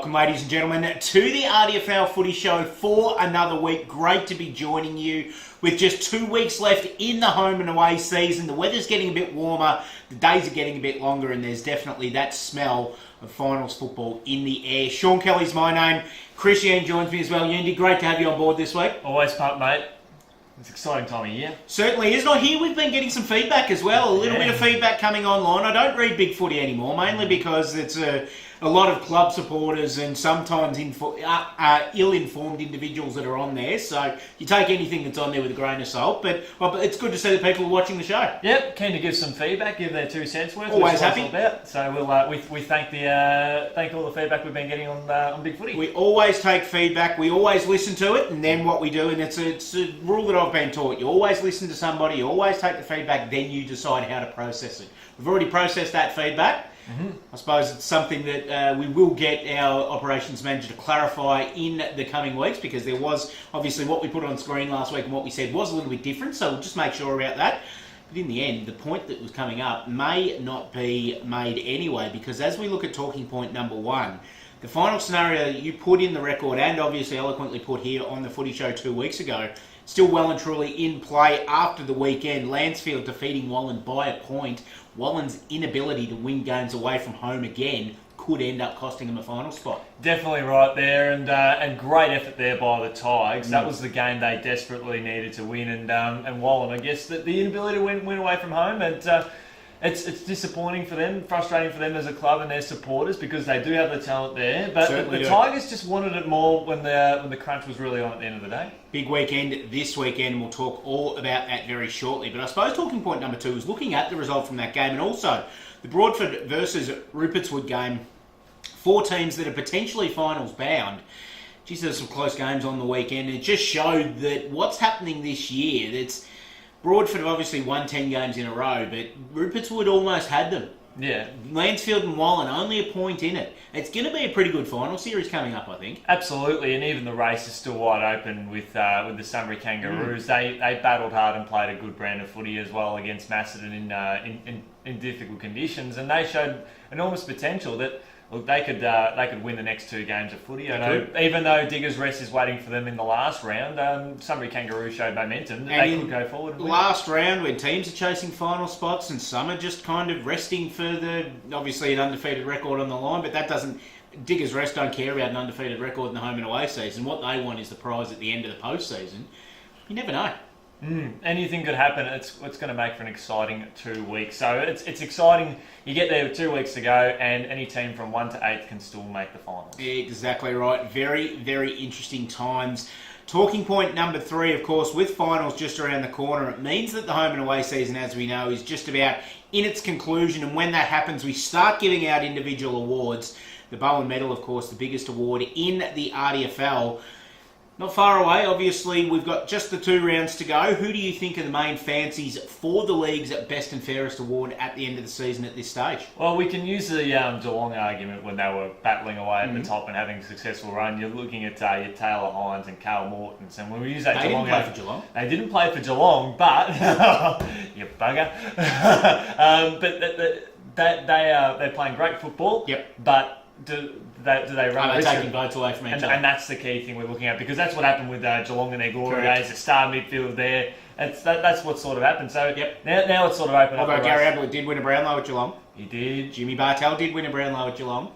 Welcome, ladies and gentlemen, to the RDFNL Footy Show for another week. Great to be joining you with just 2 weeks left in the home and away season. The weather's getting a bit warmer, the days are getting a bit longer, and there's definitely that smell of finals football in the air. Sean Kelly's my name. Chris Yeen joins me as well. Yeendy, great to have you on board this week. Always pumped, mate. It's an exciting time of year. Certainly is. Not here. We've been getting some feedback as well. A little bit of feedback coming online. I don't read Big Footy anymore, mainly because it's a lot of club supporters and sometimes ill-informed individuals that are on there. So you take anything that's on there with a grain of salt. But it's good to see that people are watching the show. Yep, keen to give some feedback, give their 2 cents worth. Always happy. About. So we thank all the feedback we've been getting on Big Footy. We always take feedback. We always listen to it, and then what we do, and it's a rule that I've been taught. You always listen to somebody. You always take the feedback. Then you decide how to process it. We've already processed that feedback. I suppose it's something that we will get our operations manager to clarify in the coming weeks, because there was obviously what we put on screen last week and what we said was a little bit different, so we'll just make sure about that. But in the end, the point that was coming up may not be made anyway, because as we look at talking point number 1, the final scenario that you put in the record and obviously eloquently put here on the Footy Show 2 weeks ago, still well and truly in play after the weekend. Lansfield defeating Wallen by a point. Wallen's inability to win games away from home again could end up costing them a final spot. Definitely right there, and great effort there by the Tigers. That was the game they desperately needed to win, and Wallen, I guess, that the inability to win away from home, and it's disappointing for them, frustrating for them as a club and their supporters, because they do have the talent there. But the Tigers just wanted it more when the crunch was really on at the end of the day. Big weekend this weekend, and we'll talk all about that very shortly. But I suppose talking point number 2 is looking at the result from that game, and also the Broadford versus Rupertswood game. 4 teams that are potentially finals bound. Geez, there's some close games on the weekend. It just showed that what's happening this year, that's Broadford have obviously won 10 games in a row, but Rupertswood almost had them. Yeah. Lansfield and Wallen, only a point in it. It's going to be a pretty good final series coming up, I think. Absolutely, and even the race is still wide open with the Sunbury Kangaroos. They battled hard and played a good brand of footy as well against Macedon in difficult conditions, and they showed enormous potential that they could win the next 2 games of footy. I know, even though Diggers Rest is waiting for them in the last round, Sunbury Kangaroos showed momentum that they could go forward. And last round, when teams are chasing final spots and some are just kind of resting for obviously an undefeated record on the line, but that doesn't. Diggers Rest don't care about an undefeated record in the home and away season. What they want is the prize at the end of the postseason. You never know. Anything could happen. It's going to make for an exciting 2 weeks. So it's exciting. You get there with 2 weeks to go, and any team from 1 to 8th can still make the finals. Exactly right. Very, very interesting times. Talking point number 3, of course, with finals just around the corner, it means that the home and away season, as we know, is just about in its conclusion. And when that happens, we start giving out individual awards. The Bowen Medal, of course, the biggest award in the RDFL. Not far away, obviously. We've got just the 2 rounds to go. Who do you think are the main fancies for the league's best and fairest award at the end of the season at this stage? Well, we can use the Geelong argument when they were battling away at the top and having a successful run. You're looking at your Taylor Hines and Carl Mortons, and when we use that they Geelong... They didn't play for Geelong. They didn't play for Geelong, but... you bugger. But they're playing great football. Yep. But... Do they run? Are they taking votes away from each other? And that's the key thing we're looking at, because that's what happened with Geelong in their glory days. The star midfield there. That's what sort of happened. So now it's sort of open up. Although Gary Ablett did win a Brownlow at Geelong. He did. Jimmy Bartell did win a Brownlow at Geelong.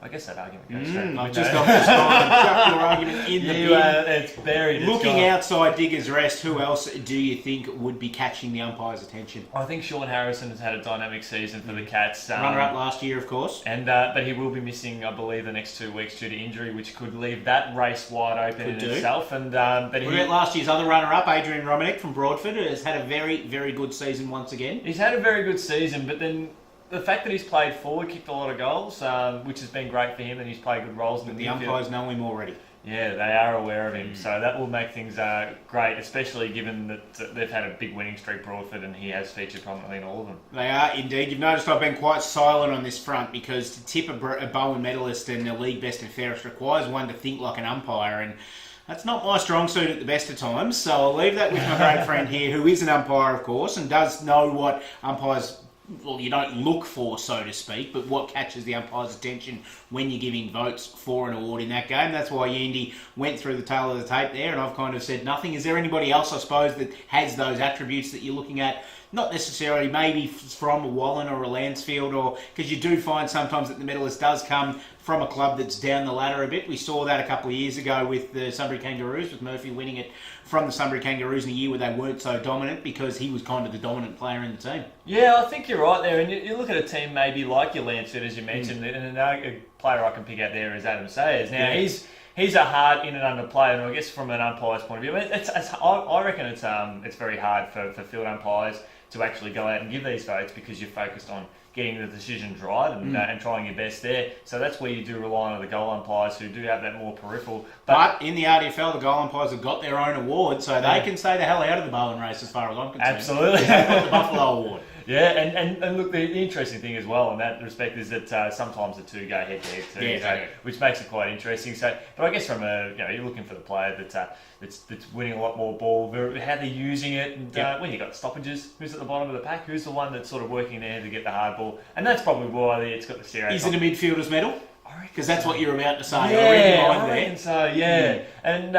I guess that argument goes straight. I've just got this chuck your argument in the bin. It's buried. Looking outside Diggers Rest, who else do you think would be catching the umpire's attention? I think Sean Harrison has had a dynamic season for the Cats. Runner-up last year, of course. And but he will be missing, I believe, the next 2 weeks due to injury, which could leave that race wide open itself. And but what about last year's other runner-up, Adrian Romanek from Broadford, who has had a very, very good season once again? He's had a very good season, but then... the fact that he's played forward, kicked a lot of goals, which has been great for him, and he's played good roles in the midfield. The umpires know him already. Yeah, they are aware of him, so that will make things great, especially given that they've had a big winning streak, Broadford, and he has featured prominently in all of them. They are indeed. You've noticed I've been quite silent on this front, because to tip a Bowen medalist and a league best and fairest requires one to think like an umpire, and that's not my strong suit at the best of times, so I'll leave that with my great friend here, who is an umpire, of course, and does know what umpires well, you don't look for, so to speak, but what catches the umpire's attention when you're giving votes for an award in that game. That's why Yeendy went through the tail of the tape there, and I've kind of said nothing. Is there anybody else, I suppose, that has those attributes that you're looking at? Not necessarily maybe from a Wallen or a Lansfield, or because you do find sometimes that the medalist does come from a club that's down the ladder a bit. We saw that a couple of years ago with the Sunbury Kangaroos, with Murphy winning it from the Sunbury Kangaroos in a year where they weren't so dominant because he was kind of the dominant player in the team. Yeah, I think you're right there. And you look at a team maybe like your Lansford, as you mentioned, and a player I can pick out there is Adam Sayers. Now, he's a hard in and under player, and I guess from an umpire's point of view, I reckon it's very hard for field umpires to actually go out and give these votes because you're focused on getting the decisions right and trying your best there. So that's where you do rely on the goal umpires who do have that more peripheral. But in the RDFL, the goal umpires have got their own award, so they can stay the hell out of the Bowen race as far as I'm concerned. Absolutely. They've got the Buffalo Award. Yeah, and look, the interesting thing as well in that respect is that sometimes the two go head to head too, which makes it quite interesting. So, but I guess from you're looking for the player that's winning a lot more ball, how they're using it, and when you got stoppages, who's at the bottom of the pack, who's the one that's sort of working there to get the hard ball, and that's probably why it's got the stereotype. Is it a midfielder's medal? Because that's what you're about to say. Yeah, I reckon so. Yeah, and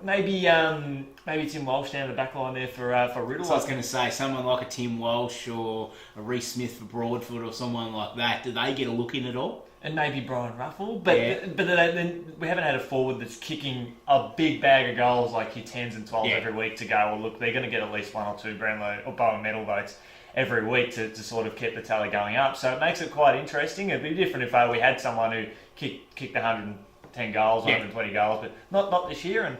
maybe Tim Walsh down the back line there for Riddell. So I was going to say, someone like a Tim Walsh or a Reece Smith for Broadfoot or someone like that, do they get a look in at all? And maybe Brian Ruffle, but then we haven't had a forward that's kicking a big bag of goals like your 10s and 12s every week to go, well, look, they're going to get at least one or two Brownlow or Bowen medal votes every week to sort of keep the tally going up. So it makes it quite interesting. It'd be different if we had someone who kicked 110 goals, 120 goals, but not this year, and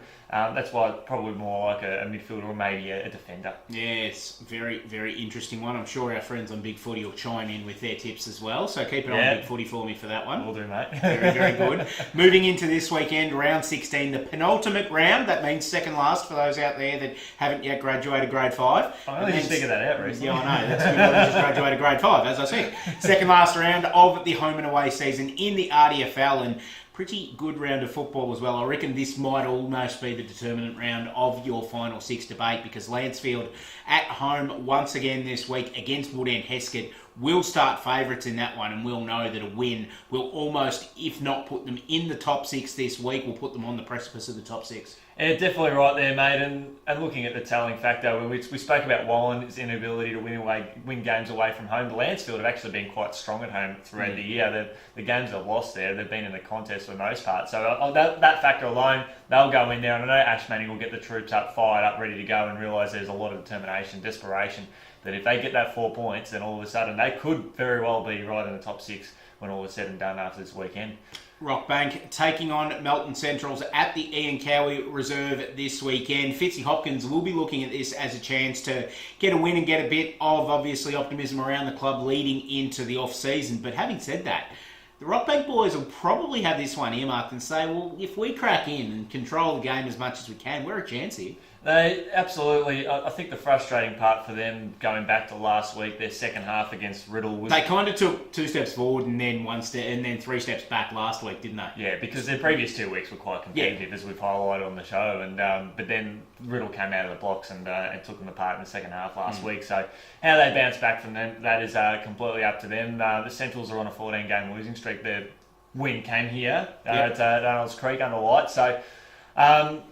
that's why it's probably more like a midfielder or maybe a defender. Yes, very, very interesting one. I'm sure our friends on Big Footy will chime in with their tips as well, so keep it on Big Footy for me for that one. Will do, mate. Very, very good. Moving into this weekend, round 16, the penultimate round. That means second last for those out there that haven't yet graduated grade 5. I only just figured that out recently. Yeah, I know. That's good. I just graduated grade 5, as I said. Second last round of the home and away season in the RDFL, and pretty good round of football as well. I reckon this might almost be the determinant round of your final 6 debate, because Lansfield at home once again this week against Wood End Heskett will start favourites in that one, and we'll know that a win will almost, if not put them in the top 6 this week, will put them on the precipice of the top 6. Yeah, definitely right there, mate. And looking at the telling factor, we spoke about Wallen's inability to win games away from home. The Lansfield have actually been quite strong at home throughout the year. The games they've lost there, they've been in the contest for the most part. So that factor alone, they'll go in there. And I know Ash Manning will get the troops up, fired up, ready to go, and realise there's a lot of determination, desperation, that if they get that 4 points, then all of a sudden they could very well be right in the top 6 when all is said and done after this weekend. Rockbank taking on Melton Centrals at the Ian Cowie Reserve this weekend. Fitzy Hopkins will be looking at this as a chance to get a win and get a bit of, obviously, optimism around the club leading into the off-season. But having said that, the Rockbank boys will probably have this one earmarked and say, well, if we crack in and control the game as much as we can, we're a chance here. They absolutely. I think the frustrating part for them going back to last week, their second half against Riddell was... They kind of took 2 steps forward and then 1 step and then 3 steps back last week, didn't they? Yeah, because their previous 2 weeks were quite competitive, as we've highlighted on the show, and but then Riddell came out of the blocks and took them apart in the second half last week. So how they bounce back from them, that is completely up to them. The Centrals are on a 14-game losing streak. Their win came here at Arnold's Creek under light. So.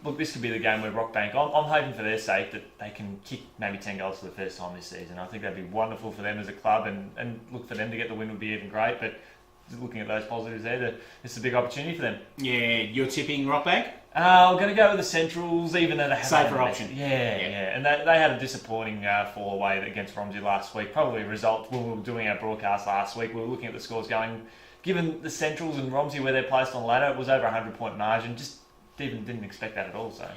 Look, this could be the game where Rockbank, I'm hoping for their sake that they can kick maybe 10 goals for the first time this season. I think that'd be wonderful for them as a club, and look, for them to get the win would be even great, but looking at those positives there, it's a big opportunity for them. Yeah, you're tipping Rockbank? I'm going to go with the Centrals, even though they have... Safer option. Yeah. And they had a disappointing fall away against Romsey last week, probably a result when we were doing our broadcast last week. We were looking at the scores going, given the Centrals and Romsey where they're placed on the ladder, it was over a 100-point margin, just didn't expect that at all. So,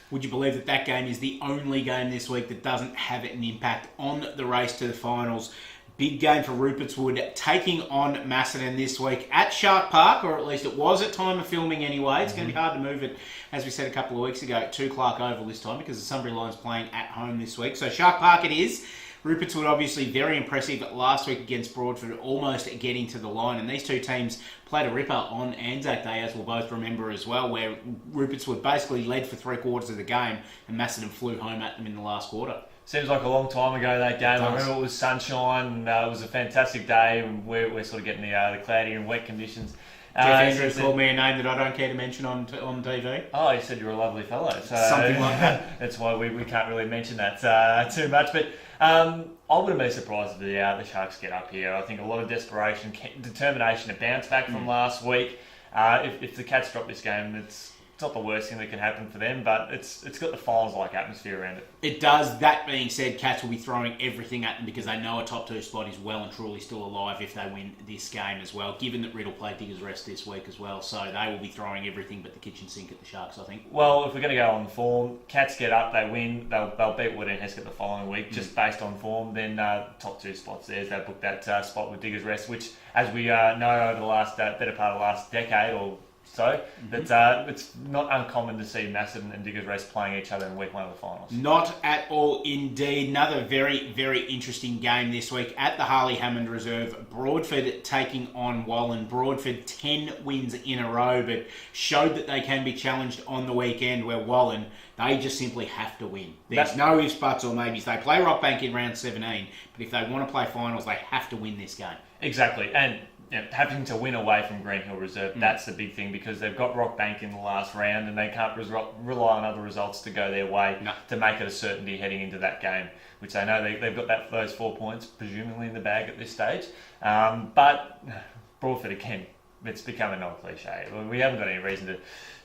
would you believe that game is the only game this week that doesn't have an impact on the race to the finals? Big game for Rupert's Wood taking on Macedon this week at Shark Park, or at least it was at time of filming anyway. It's going to be hard to move it, as we said a couple of weeks ago, to Clark Oval this time because the Sunbury Lions playing at home this week. So Shark Park it is. Rupert's Wood obviously very impressive last week against Broadford, almost getting to the line. And these two teams played a ripper on Anzac Day, as we'll both remember as well, where Rupert's Wood basically led for 3/4 of the game and Macedon flew home at them in the last quarter. Seems like a long time ago, that game. I remember it was sunshine, and it was a fantastic day, and we're sort of getting the cloudy and wet conditions. Jeff Andrews called me a name that I don't care to mention on TV. Oh, he said you're a lovely fellow. So something like that. That's why we can't really mention that too much. But I wouldn't be surprised if the Sharks get up here. I think a lot of desperation, determination to bounce back from last week. If the Cats drop this game, it's not the worst thing that can happen for them, but it's got the finals-like atmosphere around it. It does. That being said, Cats will be throwing everything at them because they know a top 2 spot is well and truly still alive if they win this game as well, given that Riddell played Diggers Rest this week as well. So they will be throwing everything but the kitchen sink at the Sharks, I think. Well, if we're going to go on form, Cats get up, they win, they'll beat Wood and Heskett the following week, just based on form. Then top 2 spots there, they book that spot with Diggers Rest, which, as we know over the last better part of the last decade or so, that it's not uncommon to see Macedon and Diggers Rest playing each other in week 1 of the finals. Not at all, indeed. Another very, very interesting game this week at the Harley Hammond Reserve. Broadford taking on Wallen. Broadford 10 wins in a row, but showed that they can be challenged on the weekend, where Wallen, they just simply have to win. There's no ifs, buts or maybes. They play Rockbank in round 17, but if they want to play finals, they have to win this game. Exactly, and having to win away from Green Hill Reserve, that's the big thing, because they've got Rockbank in the last round and they can't rely on other results to go their way to make it a certainty heading into that game, which they know they've got those 4 points presumably in the bag at this stage. But Broadford, again, it's become an old cliche. We haven't got any reason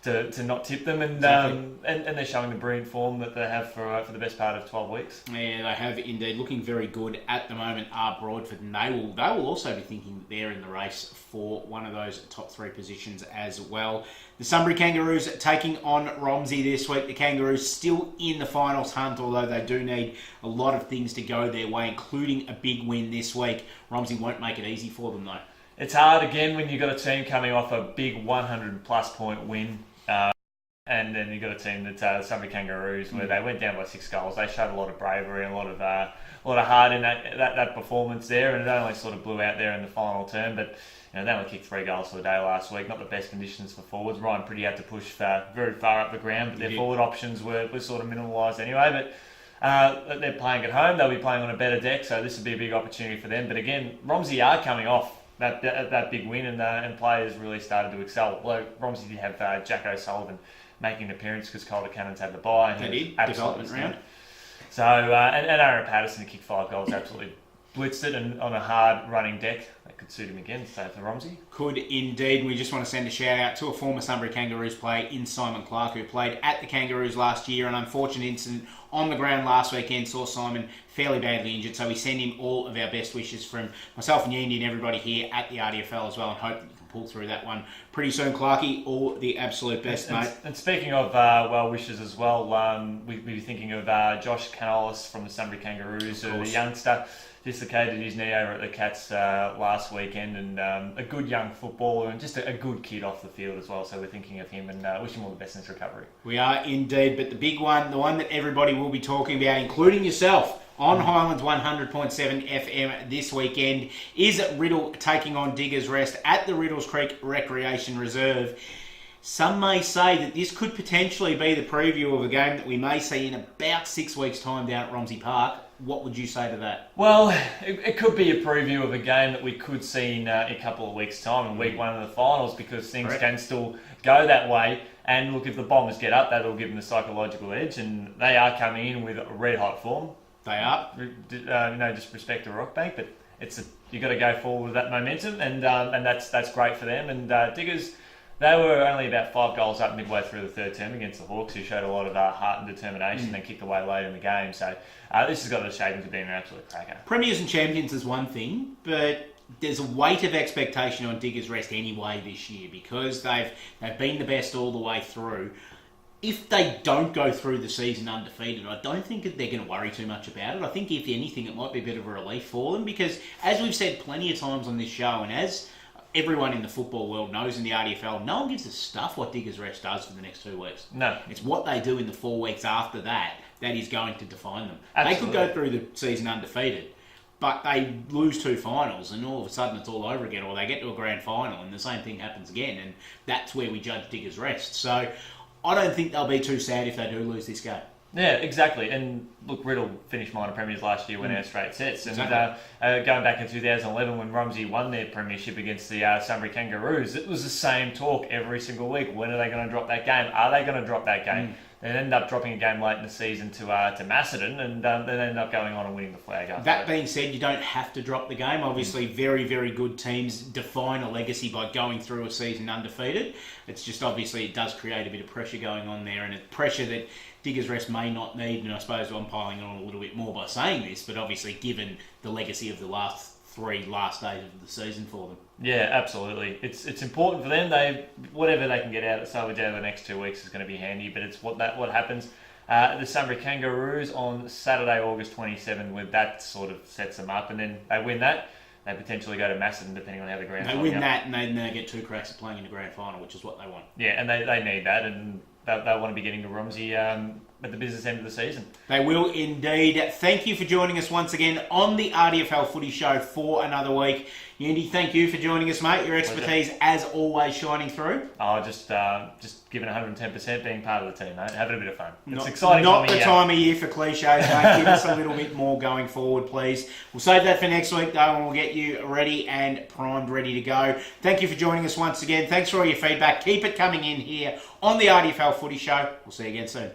to not tip them, and they're showing the brilliant form that they have for the best part of 12 weeks. Yeah, they have indeed. Looking very good at the moment are Broadford, and they will also be thinking that they're in the race for one of those top 3 positions as well. The Sunbury Kangaroos taking on Romsey this week. The Kangaroos still in the finals hunt, although they do need a lot of things to go their way, including a big win this week. Romsey won't make it easy for them, though. It's hard, again, when you've got a team coming off a big 100-plus point win. And then you've got a team that the Sunbury Kangaroos, where they went down by 6 goals. They showed a lot of bravery and a lot of heart in that performance there, and it only sort of blew out there in the final term. But they only kicked 3 goals for the day last week. Not the best conditions for forwards. Ryan Pretty had to push very far up the ground, but their forward options were sort of minimalised anyway. But they're playing at home. They'll be playing on a better deck, so this will be a big opportunity for them. But again, Romsey are coming off that big win, and players really started to excel. Although Romsey did have Jack O'Sullivan making an appearance because Calder Cannons had the bye. And they did, development round. So, and Aaron Patterson, who kicked 5 goals, absolutely blitzed it, and on a hard running deck, that could suit him again, so for Romsey. Could indeed. We just want to send a shout out to a former Sunbury Kangaroos player in Simon Clark, who played at the Kangaroos last year. An unfortunate incident on the ground last weekend saw Simon fairly badly injured, so we send him all of our best wishes from myself and Yeendy and everybody here at the RDFL as well, and hope that you can pull through that one pretty soon. Clarkie, all the absolute best, mate. And speaking of well wishes as well, we'd be thinking of Josh Canolis from the Sunbury Kangaroos, the youngster. Dislocated his knee over at the Cats last weekend, and a good young footballer, and just a good kid off the field as well. So we're thinking of him and wish him all the best in his recovery. We are indeed, but the big one, the one that everybody will be talking about, including yourself, on Highlands 100.7 FM this weekend, is Riddell taking on Diggers Rest at the Riddles Creek Recreation Reserve. Some may say that this could potentially be the preview of a game that we may see in about 6 weeks' time down at Romsey Park. What would you say to that? Well, it could be a preview of a game that we could see in a couple of weeks' time, in week 1 of the finals, because things can still go that way. And look, if the Bombers get up, that'll give them the psychological edge, and they are coming in with a red-hot form. They are. No disrespect to Rockbank, but you've got to go forward with that momentum, and that's great for them. And Diggers, they were only about 5 goals up midway through the third term against the Hawks, who showed a lot of heart and determination and kicked away late in the game. So this has got the shaping to be an absolute cracker. Premiers and champions is one thing, but there's a weight of expectation on Diggers Rest anyway this year, because they've been the best all the way through. If they don't go through the season undefeated, I don't think that they're going to worry too much about it. I think, if anything, it might be a bit of a relief for them, because, as we've said plenty of times on this show, and as everyone in the football world knows in the RDFL, no one gives a stuff what Diggers Rest does for the next 2 weeks. No. It's what they do in the 4 weeks after that is going to define them. Absolutely. They could go through the season undefeated, but they lose 2 finals, and all of a sudden it's all over again, or they get to a grand final and the same thing happens again, and that's where we judge Diggers Rest. So I don't think they'll be too sad if they do lose this game. Yeah, exactly. And look, Riddell finished minor premiers last year, went out straight sets. And Exactly. going back in 2011 when Rumsey won their premiership against the Sunbury Kangaroos, it was the same talk every single week. When are they going to drop that game? Are they going to drop that game? They ended up dropping a game late in the season to Macedon, and then ended up going on and winning the flag after That being said, you don't have to drop the game. Obviously, very, very good teams define a legacy by going through a season undefeated. It's just obviously it does create a bit of pressure going on there, and it's pressure that Diggers Rest may not need. And I suppose I'm piling on a little bit more by saying this, but obviously given the legacy of the last days of the season for them. Yeah, absolutely. It's important for them. Whatever they can get out of salvage out of the next 2 weeks is going to be handy. But it's what happens. The Sunbury Kangaroos on Saturday, August 27, where that sort of sets them up, and then they win that. They potentially go to Macedon, depending on how the grand final. They win that, and they get 2 cracks at playing in the grand final, which is what they want. Yeah, and they need that, and they want to be getting to Rumsey at the business end of the season. They will indeed. Thank you for joining us once again on the RDFL Footy Show for another week. Yeendy, thank you for joining us, mate. Your expertise, as always, shining through. Oh, just giving 110%, being part of the team, mate. Having a bit of fun. It's exciting. Not the time of year for cliches, mate. Give us a little bit more going forward, please. We'll save that for next week, though, and we'll get you ready and primed, ready to go. Thank you for joining us once again. Thanks for all your feedback. Keep it coming in here on the RDFL Footy Show. We'll see you again soon.